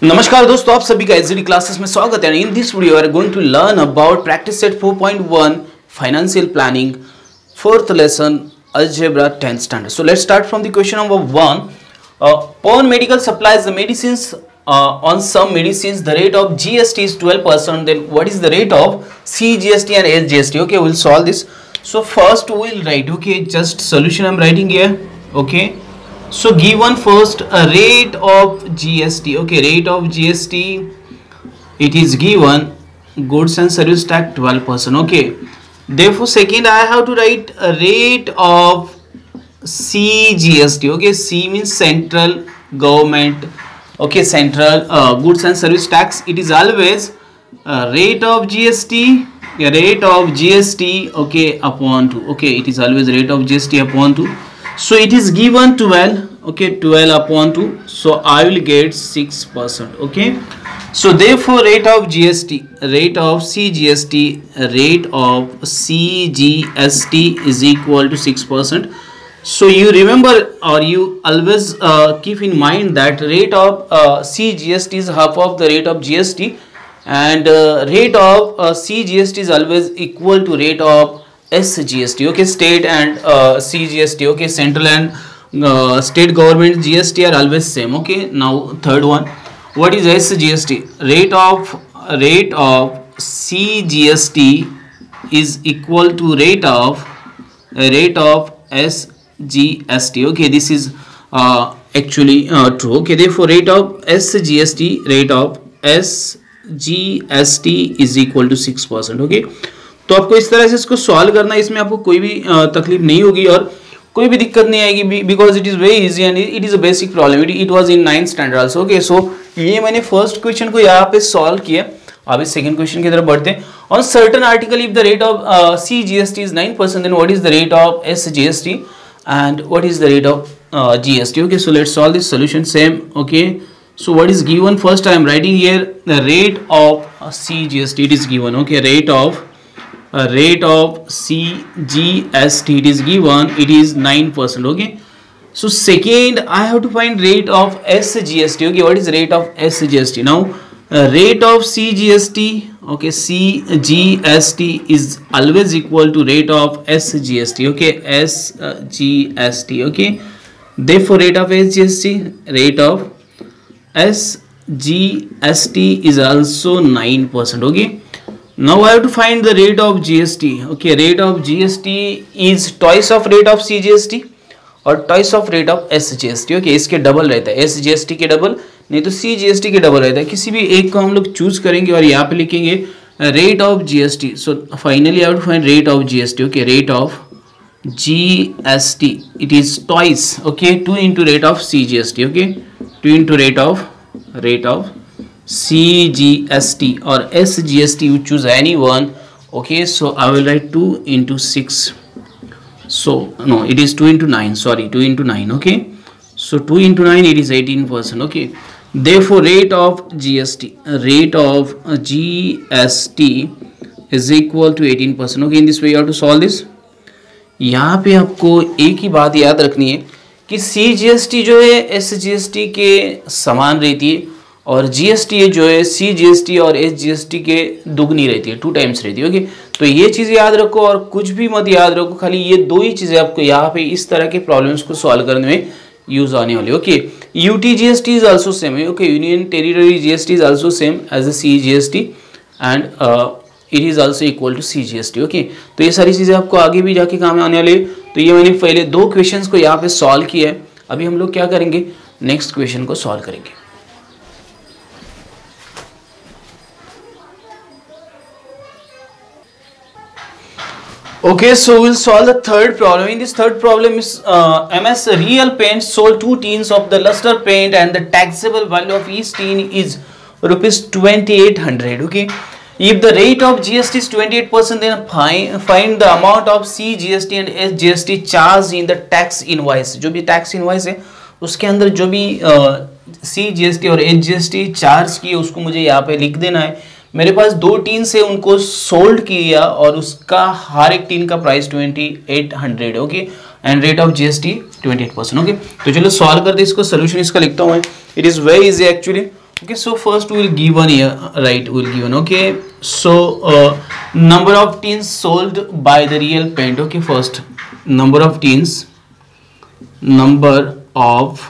नमस्कार दोस्तों, आप सभी का एसजीडी क्लासेस में स्वागत है। In this video we are going to learn about practice set 4.1 financial planning, fourth lesson algebra 10th standard. So let's start from the question number 1. On medical supplies, the medicines on some medicines the rate of GST is 12%. Then what is the rate of CGST and SGST? Okay, we'll solve this. So first we'll write, okay, just solution I'm writing here. Okay, so given first a rate of GST. Okay, rate of GST, it is given goods and service tax 12%. Okay, therefore second I have to write a rate of CGST. Okay, C means central government. Okay, central goods and service tax. It is always rate of GST, rate of GST, okay, upon 2. Okay, it is always rate of GST upon 2. So it is given 12. Okay, 12 upon 2. So I will get 6%. Okay, so therefore rate of GST, rate of CGST, rate of CGST is equal to 6%. So you remember, or you always keep in mind that rate of CGST is half of the rate of GST, and rate of CGST is always equal to rate of SGST. Okay, state and CGST. Okay, central and state government GST are always same. Okay, now third one, what is SGST? Rate of CGST is equal to rate of SGST. Okay, this is actually true. Okay, therefore rate of SGST, rate of SGST is equal to 6%. Okay, तो आपको इस तरह से इसको solve करना है, इसमें आपको कोई भी तकलीफ नहीं होगी और कोई भी दिक्कत नहीं आएगी, because it is very easy and it is a basic problem. It was in 9th standard also. Okay, so ये मैंने फर्स्ट क्वेश्चन को यहाँ पे सॉल्व किया. अब इस सेकंड क्वेश्चन की तरफ बढ़ते हैं. On certain article if the rate of CGST is 9%, then what is the rate of SGST and what is the rate of GST. Okay, so let's solve this solution same. Okay, so what is given? First I am writing here the rate of CGST. It is given. Okay, rate of CGST, it is given, it is 9%. Okay, so second I have to find rate of SGST. Okay, what is rate of SGST? Now rate of CGST, okay, CGST is always equal to rate of SGST. Okay, SGST. Okay, therefore rate of SGST, rate of SGST is also 9%. Okay, now I have to find the rate of GST. Okay, rate of GST is twice of rate of CGST और twice of rate of SGST. okay, इसके double रहता है, SGST के double नहीं तो CGST के double रहता है. किसी भी एक को हम लोग चूज करेंगे और यहाँ पे लिखेंगे rate of GST. so finally I have to find rate of GST. okay, rate of GST, it is twice. okay, 2 into rate of CGST. okay, 2 into rate of CGST or SGST, you choose any one. okay, so I will write 2 into 6. so no, it is 2 into 9, sorry, 2 into 9. okay, so 2 into 9, it is 18%. okay, therefore rate of GST is equal to 18%. okay, in this way you have to solve this. यहाँ पे आपको एक ही बात याद रखनी है कि CGST जो है SGST के समान रहती है और GST जो है CGST और SGST के दुगनी रहती है, 2 times रहती है. ओके, तो ये चीज़ें याद रखो और कुछ भी मत याद रखो, खाली ये 2 ही चीज़ें आपको यहाँ पे इस तरह के प्रॉब्लम्स को सॉल्व करने में यूज आने वाली. Okay, UT GST is also same. Okay, union territory GST is also same as a CGST and it is also equal to CGST. Okay, तो ये सारी चीज़ें आपको आगे भी जाके काम आने वाली है. तो ये मैंने पहले 2 क्वेश्चंस को यहाँ पे सॉल्व किया है. अभी हम लोग क्या करेंगे, नेक्स्ट क्वेश्चन को सॉल्व करेंगे. Okay, so we'll solve the third problem. In this third problem is MS Real Paint sold 2 tins of the luster paint and the taxable value of each tin is rupees 2800. Okay, if the rate of GST is 28%, then find the amount of CGST and SGST charged in the tax invoice. जो भी tax invoice है उसके अंदर जो भी CGST और SGST charge किए उसको मुझे यहाँ पे लिख देना है. मेरे पास 2 टीन से उनको सोल्ड किया और उसका हर एक टीन का price 2800. Okay, and rate of GST 28%. Okay, तो चलो सॉल्व करते इसको. सोल्यूशन इसका लिखता हूँ मैं. It is very easy actually. Okay, so first we will give one here, right? We will give one. Okay, so number of tins sold by the Real Paint. Okay, first number of tins, number of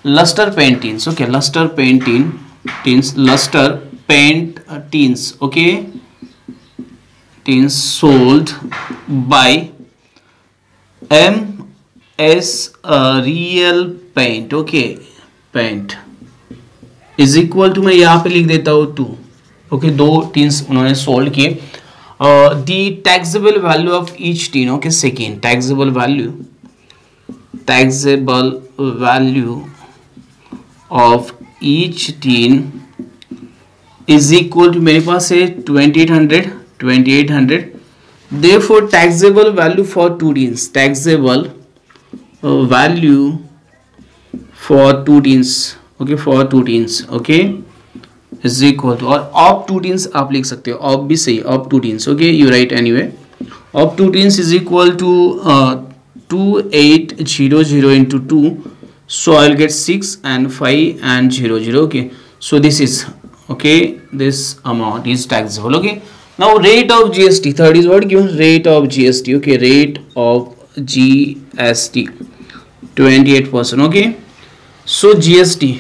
luster paint tins. Okay, luster paint tins, luster paint tins. Okay, tins sold by MS Real Paint. Okay, paint is equal to, मैं यहाँ पे लिख देता हूँ 2. Okay, 2 teens उन्होंने sold किए. The taxable value of each tin. Okay, second taxable value of each tin is equal to, मेरे पास है 2800. Therefore taxable value for 2 tins, taxable value for 2 tins. Okay, for 2 tins. Okay, is equal to, और of 2 tins आप लिख सकते हो, of भी सही, of 2 tins. Okay, you write anyway, of 2 tins is equal to 2800 into 2, so I will get 6 and 5 and 00. Okay, so this is, okay, this amount is taxable. Okay, now rate of GST, third is what given, rate of GST. Okay, rate of GST 28%. Okay, so GST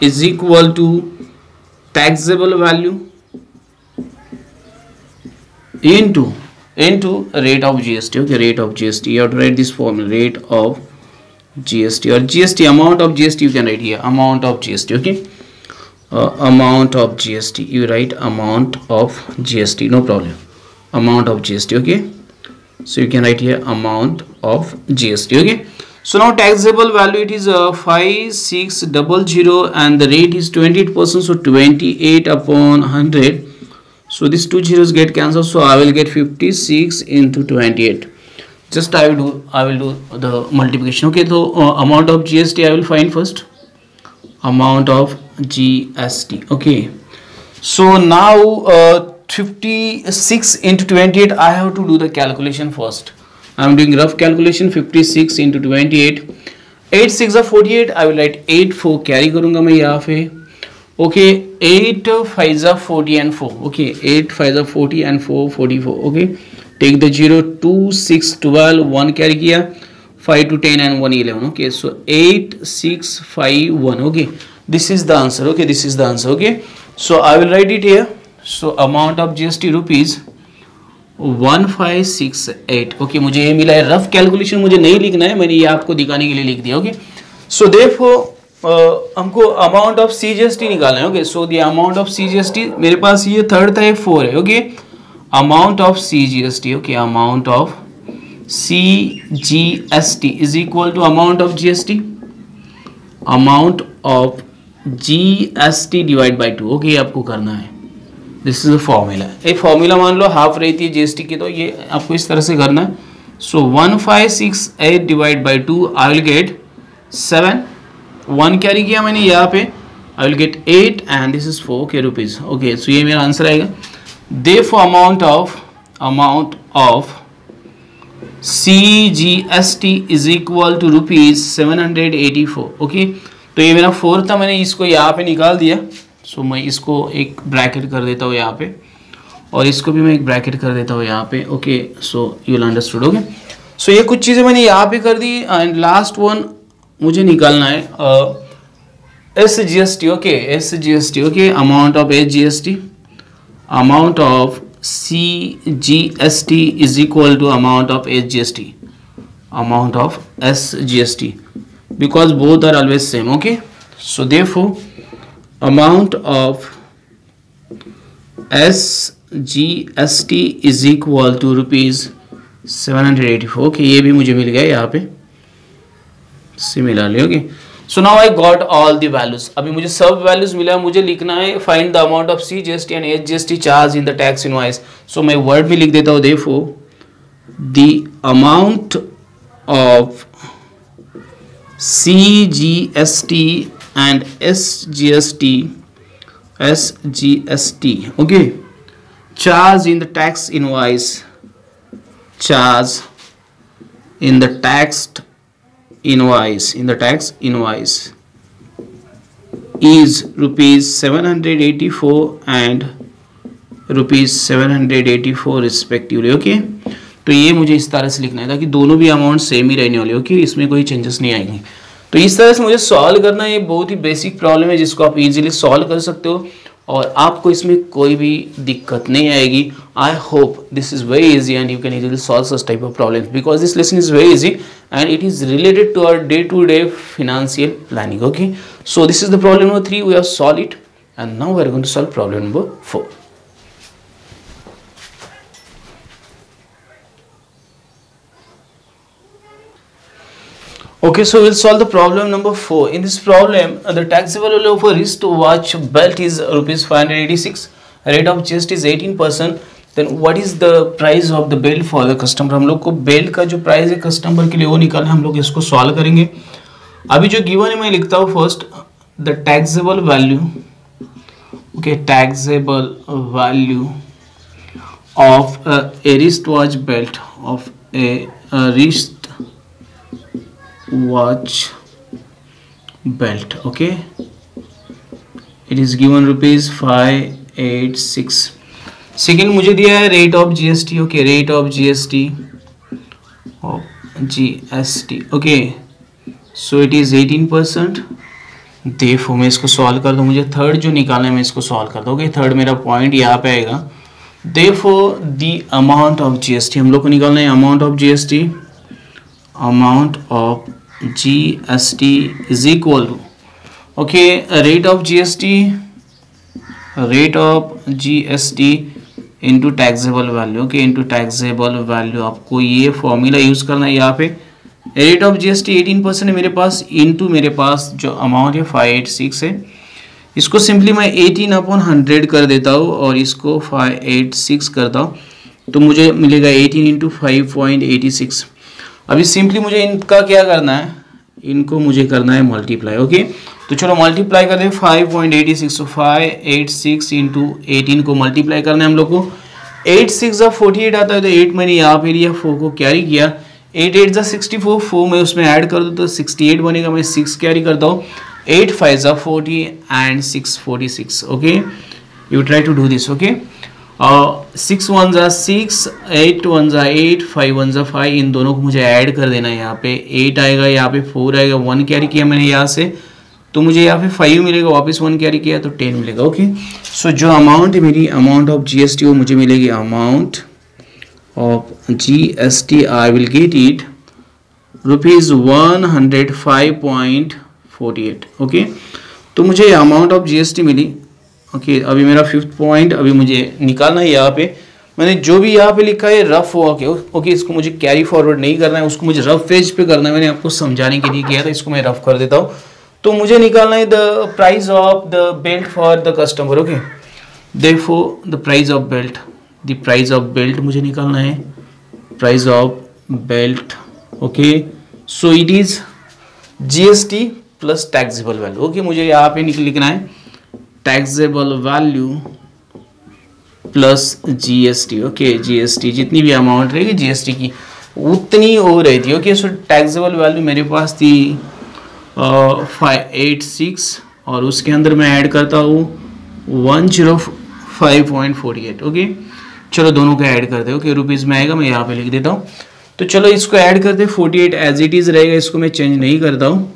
is equal to taxable value into rate of GST. Okay, rate of GST, you have to write this formula, rate of GST, or GST, amount of GST you can write here, amount of GST. Okay, amount of GST, you write amount of GST, no problem, amount of GST. Okay, so you can write here amount of GST. Okay, so now taxable value, it is 5600 and the rate is 28%, so 28 upon 100. So these 2 zeros get cancelled, so I will get 56 into 28. Just I will do the multiplication. Okay, so amount of GST I will find first, amount of GST. Okay, so now 56 into 28, I have to do the calculation first. I am doing rough calculation. 56 into 28, 8 6 are 48. I will write 8 4 carry करूँगा मैं यहाँ पे. Okay, 8 5 are 40 and 4. Okay, 8 5 are 40 and 4 44. Okay, take the 0, 2 6 12, 1 carry किया, 5 to 10 and 1 11. Okay, so 8 6 5 1. Okay, this is the answer. Okay, this is the answer. Okay, so I will write it here. So amount of GST rupees 1568. Okay, मुझे ये मिला है. Rough calculation मुझे नहीं लिखना है, मैंने ये आपको दिखाने के लिए लिख दिया. ओके, सो देयरफॉर हमको अमाउंट ऑफ CGST निकालना है. Okay, so the amount of CGST, मेरे पास ये थर्ड था, ये 4 है. Okay, amount of CGST. Okay, amount of CGST is equal to amount of GST, amount of GST divide by 2. Okay, आपको करना है. This is a formula. एक फॉर्मूला मान लो हाफ रहती है GST की, तो ये आपको इस तरह से करना है. So 1568 divide by 2, I will get 7. 1 carry किया मैंने यहाँ पे, I will get 8 and this is 4. Okay, rupees. Okay, so ये मेरा आंसर आएगा. Therefore amount of CGST is equal to rupees 784. ओके, तो ये मेरा 4 था, मैंने इसको यहाँ पे निकाल दिया. सो मैं इसको एक ब्रैकेट कर देता हूँ यहाँ पे, और इसको भी मैं एक ब्रैकेट कर देता हूँ यहाँ पे. Okay, so you will understood. Okay, so ये कुछ चीज़ें मैंने यहाँ पे कर दी. एंड लास्ट वन मुझे निकालना है SGST. Okay, SGST. Okay, amount of SGST, amount of CGST is equal to amount of SGST, amount of SGST, because both are always same. Okay, so therefore amount of SGST is equal to rupees 784. Okay, ये भी मुझे मिल गया यहाँ पे similarly. Okay, so now I got all the values. अभी मुझे सब values मिला, मुझे लिखना है find the amount of CGST and SGST charge in the tax invoice. So मैं वर्ड भी लिख देता हूँ. Therefore the amount of CGST and SGST, okay, charge in the tax invoice, charge in the tax invoice is rupees 784 and rupees 784 respectively. Okay, तो ये मुझे इस तरह से लिखना है ताकि दोनों भी अमाउंट सेम ही रहने वाले। ओके, इसमें कोई चेंजेस नहीं आएंगे। तो इस तरह से मुझे सॉल्व करना, ये बहुत ही बेसिक प्रॉब्लम है जिसको आप इजीली सॉल्व कर सकते हो और आपको इसमें कोई भी दिक्कत नहीं आएगी। I hope this is very easy and you can easily solve such type of problems because this lesson is very easy and it is related to our day-to-day financial planning. Okay, so this is the problem number 3. We have solved it and now we are going to solve problem number 4. Okay, so we'll solve the problem number 4. In this problem, the taxable value of a wristwatch belt is rupees 586. Rate of GST is 18%. Then what is the price of the belt for the customer? हम लोग को belt का जो price है customer के लिए वो निकालना है। हम लोग इसको सॉल्व करेंगे। अभी जो गिवन है मैं लिखता हूँ first the taxable value. Okay, taxable value of A wrist watch belt of A wrist watch belt. Okay, it is given rupees 586। Second मुझे दिया है rate of GST. Okay, rate of GST okay, so it is 18%। देखो मैं इसको solve कर दूँ, मुझे third जो निकालना है मैं इसको सॉल्व कर दूँ। ओके, थर्ड मेरा पॉइंट यहाँ पे आएगा। देखो द अमाउंट ऑफ जीएसटी हम लोग को निकालना है। Amount of GST, amount of GST is equal to okay rate of GST, rate of GST into taxable value. Okay, into taxable value आपको ये फॉर्मूला यूज करना है। यहाँ पे रेट ऑफ जीएसटी 18% है मेरे पास, इंटू मेरे पास जो अमाउंट है 586 है। इसको सिंपली मैं 18/100 कर देता हूँ और इसको 586 करता हूँ तो मुझे मिलेगा 18 इंटू 5.86। अभी सिंपली मुझे इनका क्या करना है, इनको मुझे करना है मल्टीप्लाई। ओके, तो चलो मल्टीप्लाई कर दे 5.86। तो 586 इंटू 18 को मल्टीप्लाई करना है हम लोग को। 8 6 जा 48 आता है तो 8 मैंने यहाँ पे लिया, 4 को कैरी किया। 8 8 जा 64, 4 मैं उसमें ऐड कर दूँ तो 68 बनेगा। मैं 6 कैरी करता हूँ। 8 5 जा 40 and 6 46। Okay, you try to do this. Okay, 6 1 जा 6, 8 1 जा 8, 5 1 जा 5, इन दोनों को मुझे ऐड कर देना है। यहाँ पे 8 आएगा, यहाँ पे 4 आएगा, 1 कैरी किया मैंने यहाँ से तो मुझे यहाँ पे 5 मिलेगा, वापस 1 कैरी किया तो 10 मिलेगा। ओके, सो जो अमाउंट है मेरी अमाउंट ऑफ जीएसटी वो मुझे मिलेगी amount of GST I will get it rupees 105.48। Okay, तो मुझे अमाउंट ऑफ जीएसटी मिली। ओके, अभी मेरा 5th पॉइंट अभी मुझे निकालना है। यहाँ पे मैंने जो भी यहाँ पे लिखा है रफ ओके ओके, इसको मुझे कैरी फॉरवर्ड नहीं करना है, उसको मुझे रफ पेज पे करना है। मैंने आपको समझाने के लिए किया था, इसको मैं रफ कर देता हूँ। तो मुझे निकालना है the price of the belt for the customer. Okay, therefore the price of belt, the price of belt मुझे निकालना है, price of belt. Okay, so it is GST plus taxable value. Okay, मुझे यहाँ पे लिखना है taxable value plus GST. Okay, GST जितनी भी अमाउंट रहेगी जीएसटी की उतनी वो रहती है। ओके, सो टैक्सेबल वैल्यू मेरे पास थी 586 और उसके अंदर मैं ऐड करता हूँ 105.48। ओके, चलो दोनों का ऐड करते हैं। ओके, रुपीज़ में आएगा, मैं यहाँ पे लिख देता हूँ। तो चलो इसको ऐड करते हैं। 48 एज इट इज़ रहेगा, इसको मैं चेंज नहीं करता हूँ।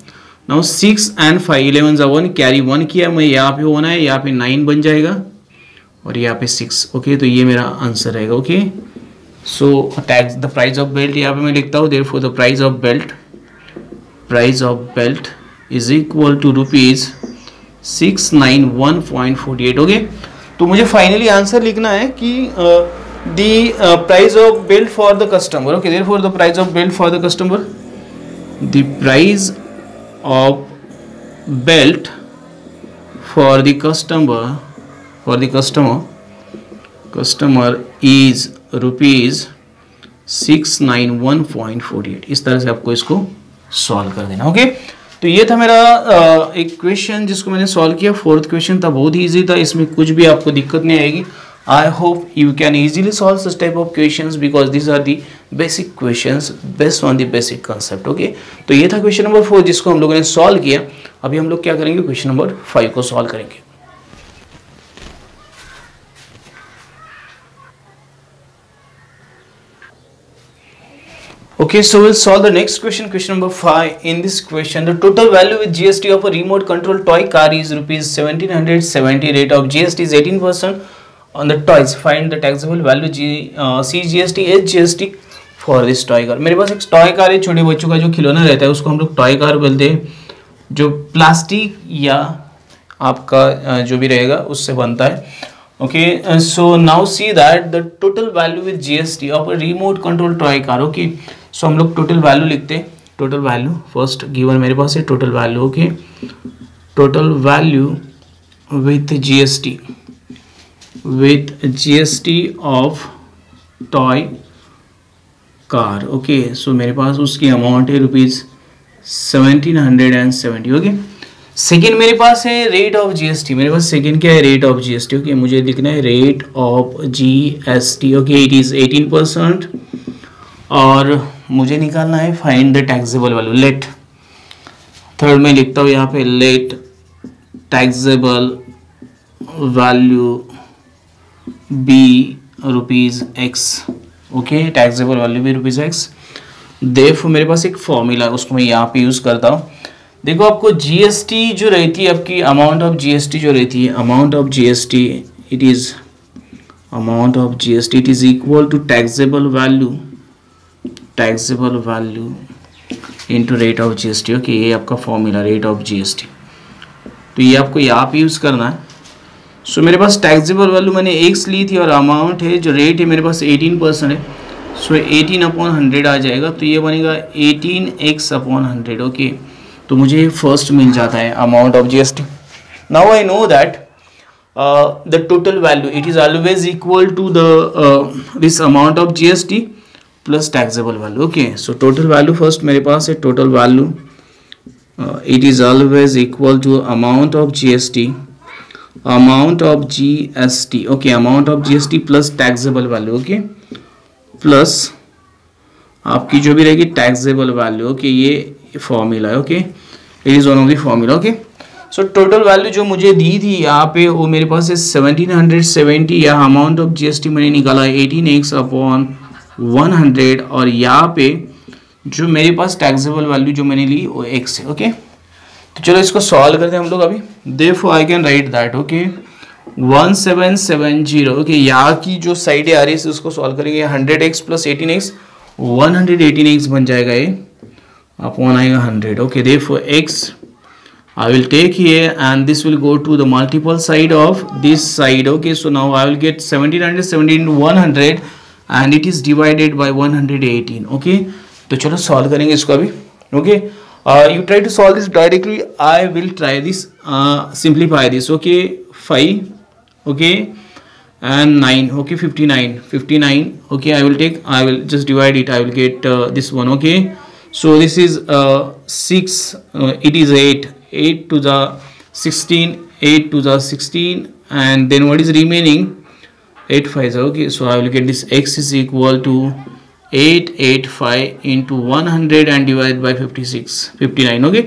नाउ 6 एंड 5 11 जा 1 कैरी 1 किया, मैं यहाँ पे होना है, यहाँ पे 9 बन जाएगा और यहाँ पे 6। ओके, तो ये मेरा आंसर रहेगा। Okay, so tax the price of belt यहाँ पे मैं लिखता हूँ therefore the price of belt, price of belt is equal to rupees 691.48। Okay, तो मुझे फाइनली आंसर लिखना है कि the price of belt for the customer. Okay, therefore the price of belt for the customer, the price of belt for the customer is rupees 691.48। इस तरह से आपको इसको सॉल्व कर देना। ओके, तो ये था मेरा एक क्वेश्चन जिसको मैंने सॉल्व किया। 4th क्वेश्चन था, बहुत ही इजी था, इसमें कुछ भी आपको दिक्कत नहीं आएगी। I hope you can easily solve such type of questions because these are the basic questions based on the basic concept. Okay, तो ये था क्वेश्चन नंबर 4 जिसको हम लोगों ने सॉल्व किया. अभी हम लोग क्या करेंगे, क्वेश्चन नंबर 5 को सॉल्व करेंगे. Okay, so we'll solve the next question, question number 5. In this question, the total value with GST of a remote control toy car is rupees 1770. Rate of GST is 18% on the toys. Find the taxable value CGST HGST for this toy car. मेरे पास एक toy car है, छोटे बच्चों का जो खिलौना रहता है उसको हम लोग टॉय कार बोलते हैं, जो प्लास्टिक या आपका जो भी रहेगा उससे बनता है. Okay, so now see that the total value with GST of a remote control toy car. Okay, so हम लोग total value लिखते हैं. Total value first given मेरे पास है total value. Okay, total value with GST of toy car. Okay, so मेरे पास उसकी amount है रुपीज 1770. ओके, सेकेंड मेरे पास है रेट ऑफ जीएसटी. मेरे पास सेकेंड क्या है, रेट ऑफ जीएसटी. ओके, मुझे लिखना है rate of GST. Okay, it is 18% और मुझे निकालना है find the taxable value. Let, third में लिखता हूँ यहाँ पे, let taxable value be rupees x. Okay, taxable value be rupees x. Therefore मेरे पास एक फॉर्मूला उसको मैं यहाँ पे यूज करता हूँ. देखो, आपको जीएसटी जो रहती है, आपकी अमाउंट ऑफ जीएसटी जो रहती है, amount of GST it is equal to taxable value into rate of GST. Okay, ये आपका फॉर्मूला रेट ऑफ जीएसटी, तो ये आपको यहाँ पे यूज करना है. सो मेरे पास टैक्सेबल वैल्यू मैंने एक्स ली थी और अमाउंट है जो रेट है मेरे पास 18% है. सो 18/100 आ जाएगा, तो ये बनेगा 18x/100. ओके, तो मुझे फर्स्ट मिल जाता है amount of GST. Now I know that the total value it is always equal to the this amount of GST plus taxable value. Okay, so total value first मेरे पास है, total value it is always equal to amount of GST okay, amount of GST plus taxable value. Okay, plus आपकी जो भी रहेगी taxable value. Okay, ये formula है. Okay, it is one of the formula. Okay, so total value जो मुझे दी थी यहाँ पे वो मेरे पास है 1770 या अमाउंट ऑफ जीएसटी मैंने निकाला 18x/100 और यहाँ पे जो मेरे पास टैक्सेबल वैल्यू जो मैंने ली वो x है. ओके, तो चलो इसको सॉल्व करते हैं हम लोग अभी. Therefore I can write that. Okay, 1770. Okay, यहाँ की जो साइड आ रही है उसको सॉल्व करेंगे. 100x प्लस 18x 118x बन जाएगा, ये upon आएगा 100. Okay, therefore x I will take here and this will go to the multiple side of this side. Okay, so now I will get 1770 into 100 and it is divided by 118. Okay, तो चलो solve करेंगे इसको अभी. Okay, you try to solve this directly. I will try this simplify this. Okay, 5. Okay, and 9. Okay, 59. Okay, I will just divide it. I will get this one. Okay, so this is 6, it is 8 to the 16, 8 to the 16, and then what is remaining, 8 5s. Okay, so I will get this x is equal to 885 into 100 and divided by 59. Okay,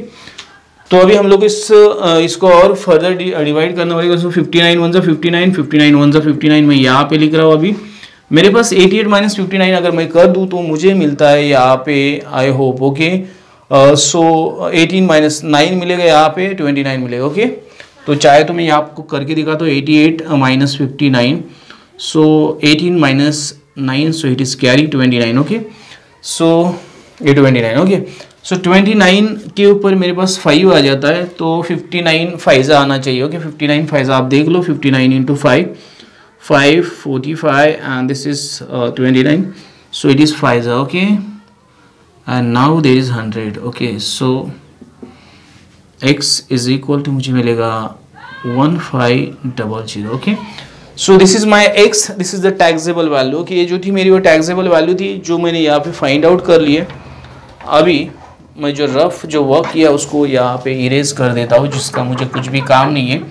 तो अभी हम लोग इसको और further divide करना पड़ेगा. सो 59 1 जा 59, 59 1 जा 59 मैं यहाँ पे लिख रहा हूँ. अभी मेरे पास 88 माइनस 59 अगर मैं कर दूँ तो मुझे मिलता है यहाँ पे, I hope. Okay, so 18 minus 9 मिलेगा, यहाँ पे 29 मिलेगा. ओके, तो चाहे तो मैं यहाँ आपको करके दिखाता हूँ. 88 minus 59, so 18 minus 9, so it is carry 29. Okay, so ये 29. ओके, सो 29 के ऊपर मेरे पास 5 आ जाता है, तो 59 5 आना चाहिए. ओके, 59 5 आप देख लो. 59 into 5 45 and this is 29, so it is 5. Okay, and now there is 100. Okay, so x is equal to मुझे मिलेगा 1500. Okay, so this is my x, this is the taxable value. Okay, ये जो थी मेरी वो taxable value थी जो मैंने यहाँ पे फाइंड आउट कर लिए. अभी मैं जो रफ जो वर्क किया उसको यहाँ पे इरेज कर देता हूँ, जिसका मुझे कुछ भी काम नहीं है.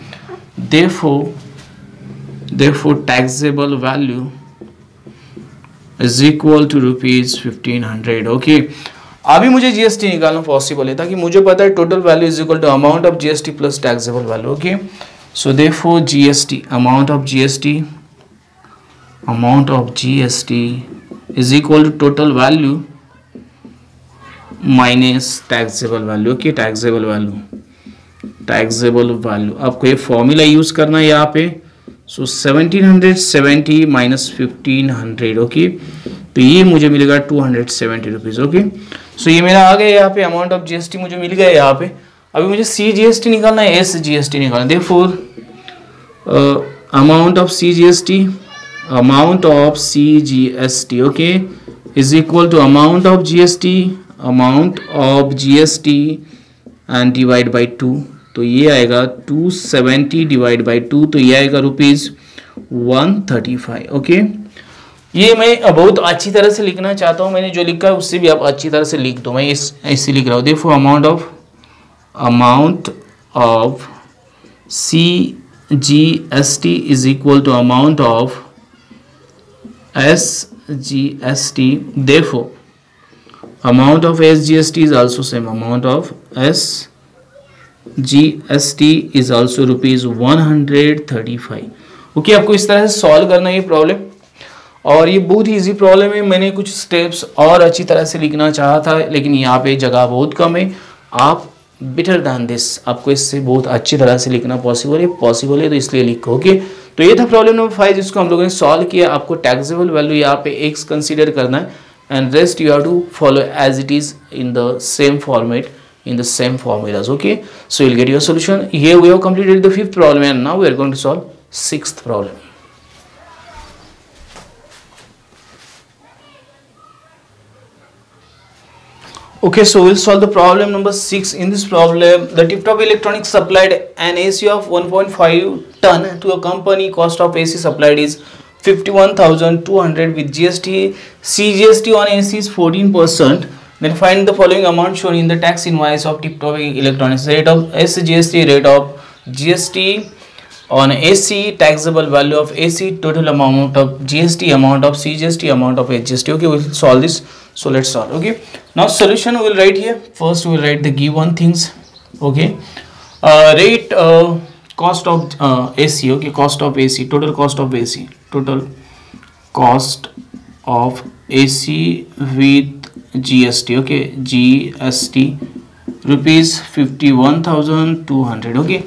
Therefore Therefore taxable value is equal to ₹1500. Okay, अभी मुझे जीएसटी निकालना पॉसिबल है ताकि मुझे पता है total value is equal to amount of GST plus taxable value. Okay, so therefore GST amount of GST is equal to total value minus taxable value. Okay, taxable value आपको ये formula use करना है यहाँ पे. सो 1770 minus 1500. Okay, तो ये मुझे मिलेगा ₹270. ओके, सो ये मेरा आ गया यहाँ पे. अमाउंट ऑफ जीएसटी मुझे मिल गया यहाँ पे. अभी मुझे सी जीएसटी निकालना है, एस जीएसटी निकालना है. Therefore amount of C GST okay is equal to amount of GST and divide by 2. तो ये आएगा 270 डिवाइड बाई 2, तो ये आएगा ₹135. ओके, ये मैं बहुत अच्छी तरह से लिखना चाहता हूँ. मैंने जो लिखा है उससे भी आप अच्छी तरह से लिख दो. मैं ऐसे लिख रहा हूँ. देखो amount of CGST is equal to amount of SGST. Therefore amount of SGST is also same. Amount of SGST is also ₹135. Okay, आपको इस तरह से सॉल्व करना है ये प्रॉब्लम, और ये बहुत ही इजी प्रॉब्लम है. मैंने कुछ स्टेप्स और अच्छी तरह से लिखना चाहा था, लेकिन यहाँ पे जगह बहुत कम है. आप बेटर दैन दिस, आपको इससे बहुत अच्छी तरह से लिखना पॉसिबल है तो इसलिए लिखो. ओके, तो ये था प्रॉब्लम नंबर 5 जिसको हम लोगों ने सॉल्व किया. आपको टैक्सेबल वैल्यू यहाँ पे x कंसीडर करना है and rest you have to follow as it is in the same format in the same formulas. Okay, so you'll get your solution. Here we have completed the 5th problem and now we are going to solve 6th problem. Okay, so we'll solve the problem number 6. In this problem, the Tip-Top Electronics supplied an AC of 1.5 ton to a company. Cost of AC supplied is 51,200 with GST. CGST on AC is 14%. Then find the following amount shown in the tax invoice of Tip-Top Electronics. Rate of SGST, rate of GST on AC, taxable value of AC, total amount of GST, amount of CGST, amount of HGST. Okay, we'll solve this. So let's solve. Okay, now solution we'll write here. First we'll write the given things. Okay, rate cost of AC. Okay, cost of AC, total cost of AC with GST. Okay, GST ₹51,200. Okay,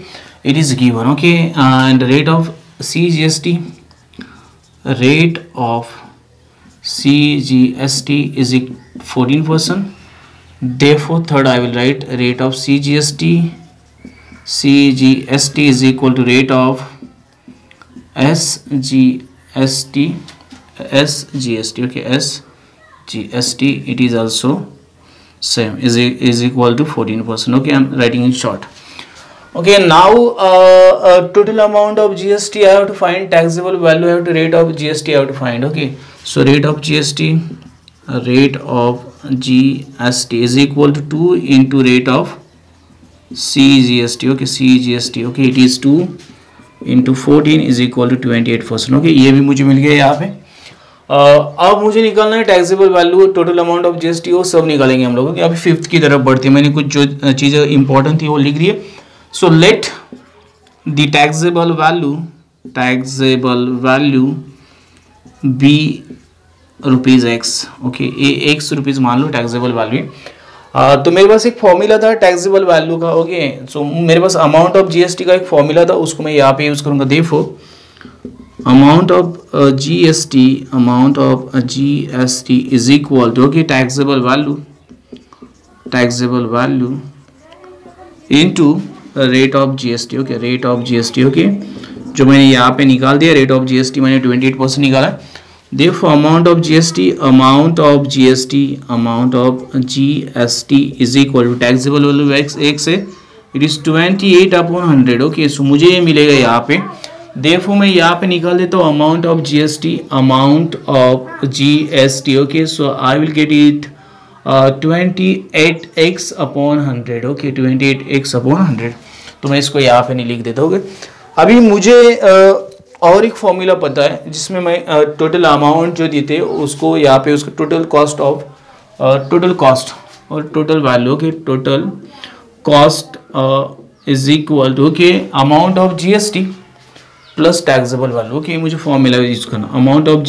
it is given. Okay, and rate of CGST is 14%. Therefore third I will write rate of CGST is equal to rate of SGST. Okay, SGST it is also same, is equal to 14%. Okay, I'm writing in short. Okay, now total amount of GST I have to find, taxable value I have to, rate of GST I have to find. Okay, so rate of GST is equal to 2 into rate of CGST. Okay, CGST okay, it is 2 into 14 is equal to 28%. Okay, ये भी मुझे मिल गया यहाँ पे. अब मुझे निकालना है taxable value, total amount of GST, वो सब निकालेंगे हम लोग. अभी 5th की तरफ बढ़ते हैं. मैंने कुछ जो चीज़ें इंपॉर्टेंट थी वो लिख रही है. So let the taxable value be ₹x. Okay, ये ₹x मान लो टैक्सेबल वैल्यू. तो मेरे पास एक फॉर्मूला था टैक्सेबल वैल्यू का. ओके, सो मेरे पास अमाउंट ऑफ जीएसटी का एक फॉर्मूला था, उसको मैं यहाँ पे यूज करूँगा. देखो amount of GST is equal to, okay, taxable value into rate of GST. okay, rate of GST. okay, जो मैंने यहाँ पे निकाल दिया, रेट ऑफ जीएसटी मैंने 28% निकाला. देखो amount of GST is equal to taxable value x है, इट इज 28/100. ओके, सो मुझे ये मिलेगा यहाँ पे. देखो मैं यहाँ पे निकाल देता हूँ amount of GST. Okay, so I will get it 28x/100. Okay, 28x/100. तो मैं इसको यहाँ पे नहीं लिख देता. ओके, अभी मुझे और एक फॉर्मूला पता है जिसमें मैं टोटल अमाउंट जो देते उसको यहाँ पे उसका total cost of total cost और टोटल वैल्यू के total cost is equal to के amount of GST plus taxable value. Okay, मुझे फॉर्मूला यूज करना, amount of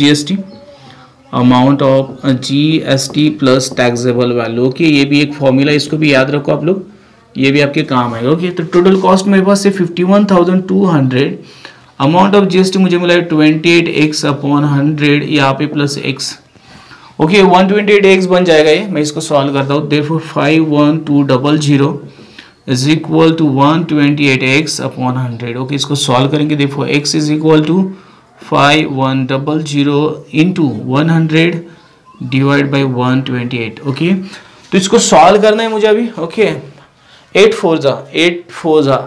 GST plus taxable value. Okay, ये भी एक फॉर्मूला, इसको भी याद रखो आप लोग, ये भी आपके काम आएगा। ओके, तो टोटल कॉस्ट मेरे पास से 51,200, अमाउंट ऑफ जीएसटी मुझे मिला है 28x अपॉन 100 यहाँ पे प्लस x। ओके, 128x बन जाएगा ये, मैं इसको सॉल्व करता हूँ। Therefore 51200 is equal to 128x upon 100। Okay, इसको सॉल्व करेंगे। Therefore x is equal to 5100 into 100 divide by 128। Okay, तो इसको सॉल्व करना है मुझे अभी। Okay, 8 4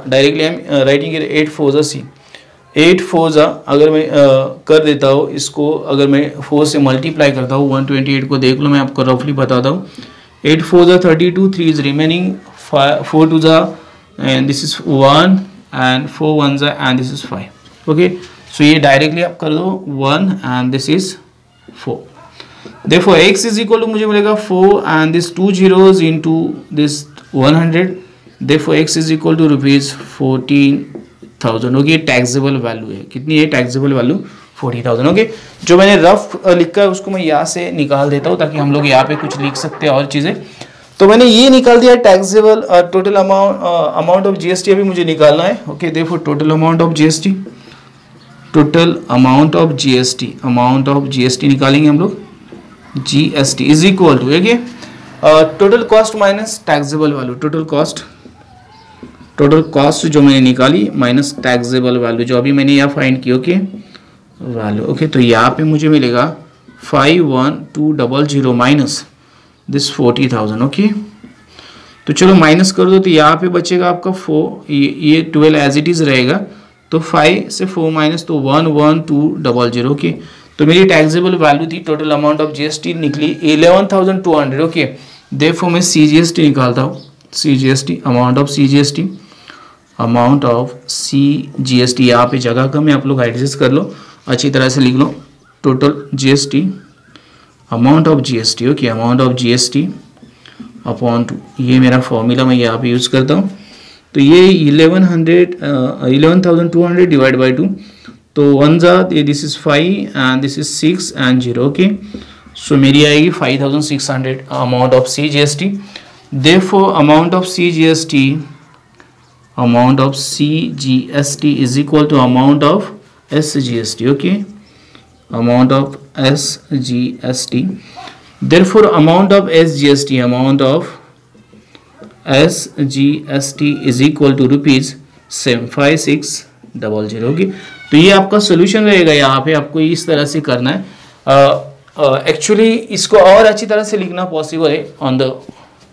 directly I am writing 8 4 see 8 4 अगर मैं कर देता हूँ इसको, अगर मैं 4 से मल्टीप्लाई करता हूँ 128 को, देख लो मैं आपको रफली बताता हूँ। 8 4 32, 3 is remaining, 4 2 and this is 1 and 4 1 and this is 5। Okay, so ये डायरेक्टली आप कर दो 1 and this is 4। Therefore x is equal to मुझे मिलेगा 4 and this 2 zeros into this 100। Therefore x is equal to rupees 14,000। Okay, taxable value है, कितनी है taxable value 40,000। Okay, जो मैंने रफ लिखा है उसको मैं यहाँ से निकाल देता हूँ ताकि हम लोग यहाँ पे कुछ लिख सकते हैं और चीज़ें। तो मैंने ये निकाल दिया taxable total amount of GST अभी मुझे निकालना है। Okay, therefore total amount of GST निकालेंगे हम लोग। GST is equal to total cost minus taxable value, total cost जो मैंने निकाली माइनस टैक्सेबल वैल्यू जो अभी मैंने यहाँ फाइंड की। Okay, value. ओके, तो यहाँ पे मुझे मिलेगा 51200 माइनस दिस 40,000। ओके, तो चलो माइनस कर दो, तो यहाँ पे बचेगा आपका 4, ये 12 एज इट इज रहेगा, तो 5 से 4 माइनस तो 11200। ओके, तो मेरी टैक्सेबल वैल्यू थी, टोटल अमाउंट ऑफ जीएसटी निकली 11,200। ओके, देयरफॉर मैं सीजीएसटी निकालता हूँ, सीजीएसटी अमाउंट ऑफ सीजीएसटी यहाँ पे जगह कम है, आप लोग एडजस्ट कर लो, अच्छी तरह से लिख लो। Total GST amount of GST. Okay, amount of GST upon 2, ये मेरा फॉर्मूला मैं यहाँ पे यूज़ करता हूँ। तो ये 11,200 डिवाइड बाई 2, तो 1 this is 5 and this is 6 and 0। Okay, so मेरी आएगी 5,600 amount of CGST. Therefore amount of CGST is equal to amount of SGST. Okay, amount of SGST. Therefore amount of SGST is equal to rupees 75600। Okay, तो ये आपका solution रहेगा। यहाँ पे आपको इस तरह से करना है। एक्चुअली इसको और अच्छी तरह से लिखना पॉसिबल है on the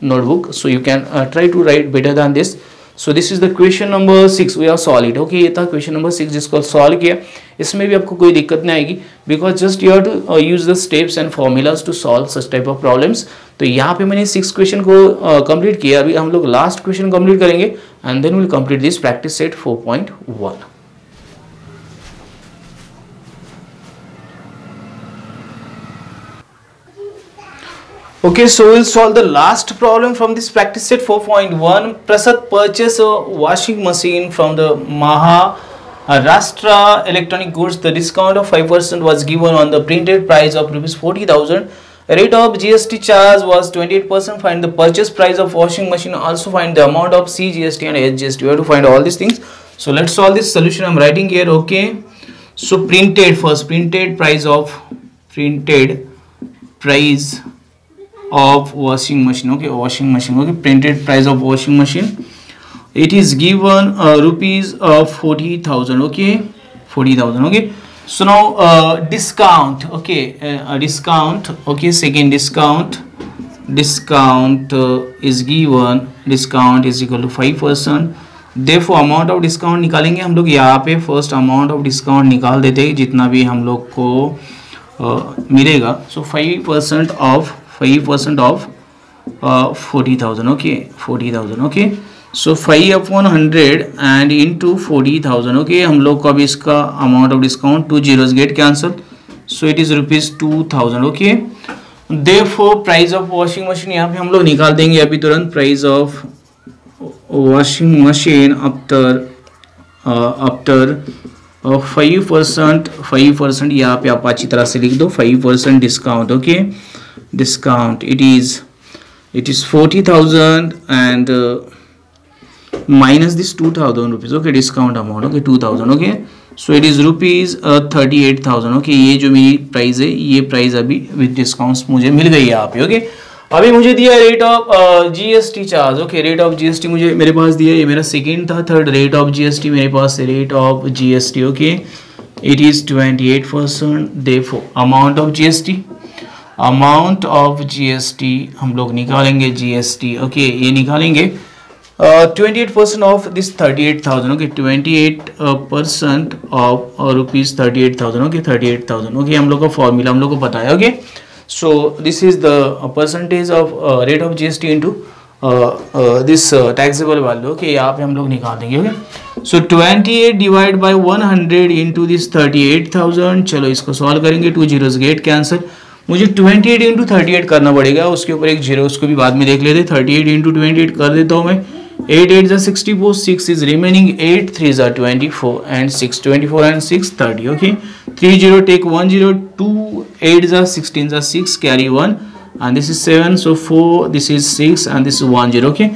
notebook, so you can try to write better than this. So this is the question number 6 we are solve it. Okay, ये था क्वेश्चन नंबर 6 जिसको सॉल्व किया। इसमें भी आपको कोई दिक्कत नहीं आएगी, because just you have to use the steps and formulas to solve such type of problems. तो यहाँ पे मैंने 6 क्वेश्चन को कंप्लीट किया। अभी हम लोग लास्ट क्वेश्चन कंप्लीट करेंगे and then will complete this practice set 4.1। Okay, so we'll solve the last problem from this practice set 4.1. Prasad purchased a washing machine from the Maharashtra Electronic Goods. The discount of 5% was given on the printed price of rupees 40,000. Rate of GST charge was 28%. Find the purchase price of washing machine. Also find the amount of CGST and HGST. We have to find all these things. So let's solve this solution. I'm writing here. Okay, so printed first. Printed price of washing machine. Okay, washing machine. Okay, printed price of washing machine, it is given rupees 40,000. Okay, 40,000. Okay, so now discount. Okay, discount. Okay, second discount is given, discount is equal to 5%. Therefore amount of discount निकालेंगे हम लोग। यहाँ पे first amount of discount निकाल देते हैं जितना भी हम लोग को मिलेगा। सो 5% of 40,000. Okay, 40,000. Okay, so 5/100 and into 40,000. Okay, हम लोग को अभी इसका amount of discount 2 zeros get cancel. So it is ₹2,000. Okay, therefore price of washing machine यहाँ पे हम लोग निकाल देंगे अभी तुरंत. Price of washing machine after 5% यहाँ पे आप अच्छी तरह से लिख दो. 5% discount. Okay, discount it is 40,000 and minus this 2,000 rupees. Okay, discount amount. Okay, 2,000. Okay, so it is ₹38,000. Okay, ये जो मेरी प्राइस है, ये प्राइस अभी विद डिस्काउंट्स मुझे मिल गई है यहाँ पे. ओके, अभी मुझे दिया rate of GST charge. Okay, rate of GST मुझे मेरे पास दिया, ये मेरा सेकेंड था. थर्ड रेट ऑफ जीएसटी मेरे पास है. Rate of GST okay, it is 28%. Therefore amount of GST, amount of GST हम लोग निकालेंगे. जीएसटी ओके, ये निकालेंगे 28% of this 38,000. Okay, 28% of ₹38,000. Okay, 38,000. Okay, हम लोग का फॉर्मूला हम लोग को पता है. Okay, so this is the percentage of rate of GST into this taxable value. Okay, यहाँ पे हम लोग निकाल देंगे. Okay, so 28 divide by 100 into this 38,000. चलो इसको सॉल्व करेंगे. 2 zeros गेट कैंसिल. मुझे 28 इंटू 38 करना पड़ेगा, उसके ऊपर एक जीरो, उसको भी बाद में देख लेते. 38 इंटू 28 कर देता हूँ मैं. 8 8 is 64, 6 is remaining, 8 3s are 24 and 6 24 and 6 30. Okay, 3 0 take 1 0, 2 8s are 16s are 6 carry 1 and this is 7, so 4 this is 6 and this is 1 0. Okay,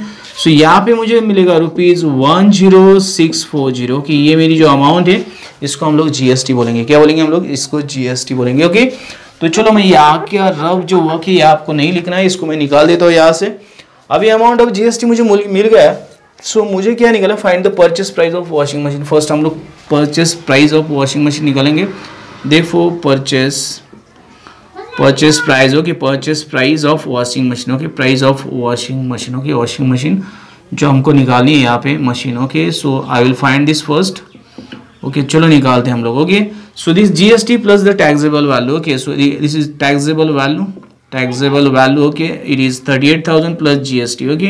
so यहाँ पे मुझे मिलेगा ₹10640. कि ये मेरी जो अमाउंट है इसको हम लोग जीएसटी बोलेंगे. क्या बोलेंगे हम लोग? इसको जीएसटी बोलेंगे. ओके, तो चलो मैं यहाँ क्या रफ जो वर्क है आपको नहीं लिखना है, इसको मैं निकाल देता हूँ यहाँ से. अभी अमाउंट ऑफ जीएसटी मुझे मिल गया. सो मुझे क्या निकाला? Find the purchase price of washing machine. First हम लोग purchase price of washing machine निकालेंगे. Therefore purchase price. Okay, purchase price of washing machine. Okay, price of washing machine. Okay, washing machine जो हमको निकालनी है यहाँ पे machine. Okay, so I will find this first. Okay, चलो निकालते हैं हम लोग. Okay, so this GST plus the taxable value. Okay, so this is taxable value. Okay, it is 38,000 plus GST. Okay,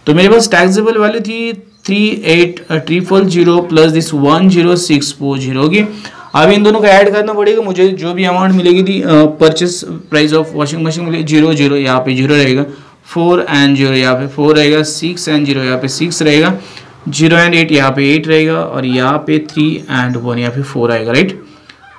तो मेरे पास टैक्सेबल वैल्यू थी 38,000 plus this 10640. Okay, अब इन दोनों को ऐड करना पड़ेगा. मुझे जो भी अमाउंट मिलेगी थी purchase price of washing machine मिलेगी 0 0 यहाँ पे 0 रहेगा, 4 and 0 यहाँ पे 4 रहेगा, 6 and 0 यहाँ पे 6 रहेगा, 0 and 8 यहाँ पे 8 रहेगा और यहाँ पे 3 and 1 यहाँ पे 4 आएगा. राइट,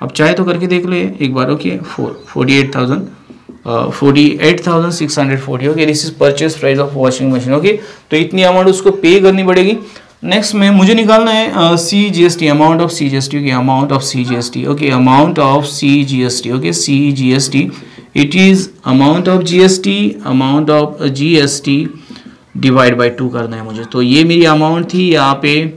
अब चाहे तो करके देख लो एक बार. Okay, 48,640. Okay, this is purchase price of washing machine. Okay, तो इतनी अमाउंट उसको पे करनी पड़ेगी. नेक्स्ट में मुझे निकालना है C GST, amount of C GST. Okay, amount of C GST. Okay, amount of C GST. Okay, C GST it is amount of GST divide by 2 करना है मुझे. तो ये मेरी अमाउंट थी यहाँ पे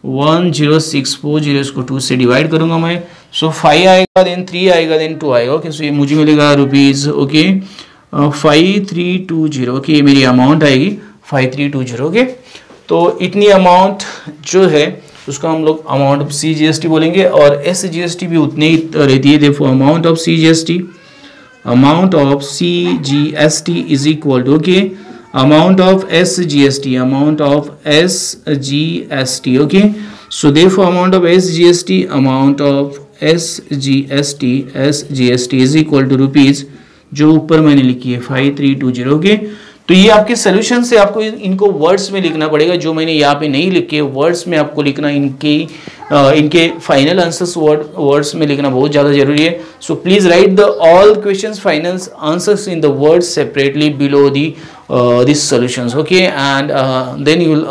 10640. इसको 2 से डिवाइड करूंगा मैं. सो 5 आएगा, देन 3 आएगा, देन 2 आएगा. ओके, सो ये मुझे मिलेगा रुपीज़. ओके, 5320. ओके, ये मेरी अमाउंट आएगी 5320. ओके, तो इतनी अमाउंट जो है उसको हम लोग अमाउंट ऑफ सी जीएसटी बोलेंगे और एस जीएसटी भी उतनी ही रहती है. देखो amount of C GST is equal to okay amount of S GST. Okay, so therefore amount of SGST is equal to rupees जो ऊपर मैंने लिखी है 5320. ओके, तो ये आपके सोल्यूशन से आपको इनको वर्ड्स में लिखना पड़ेगा. जो मैंने यहाँ पे नहीं लिखे वर्ड्स में आपको लिखना. इनके फाइनल आंसर्स वर्ड्स में लिखना बहुत ज़्यादा जरूरी है. So please write the all questions final answers in the words separately below this solutions. Okay, and then you will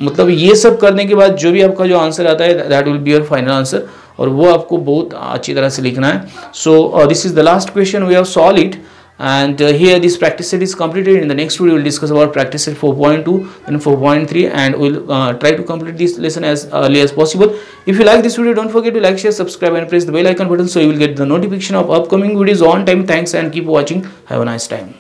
मतलब ये सब करने के बाद जो भी आपका जो आंसर आता है that will be your final answer और वो आपको बहुत अच्छी तरह से लिखना है. So this is the last question, we have solve it and here this practice set is completed. In the next video we'll discuss about practice set 4.2 and 4.3 and we'll try to complete this lesson as early as possible. If you like this video, don't forget to like, share, subscribe and press the bell icon button so you will get the notification of upcoming videos on time. Thanks and keep watching. Have a nice time.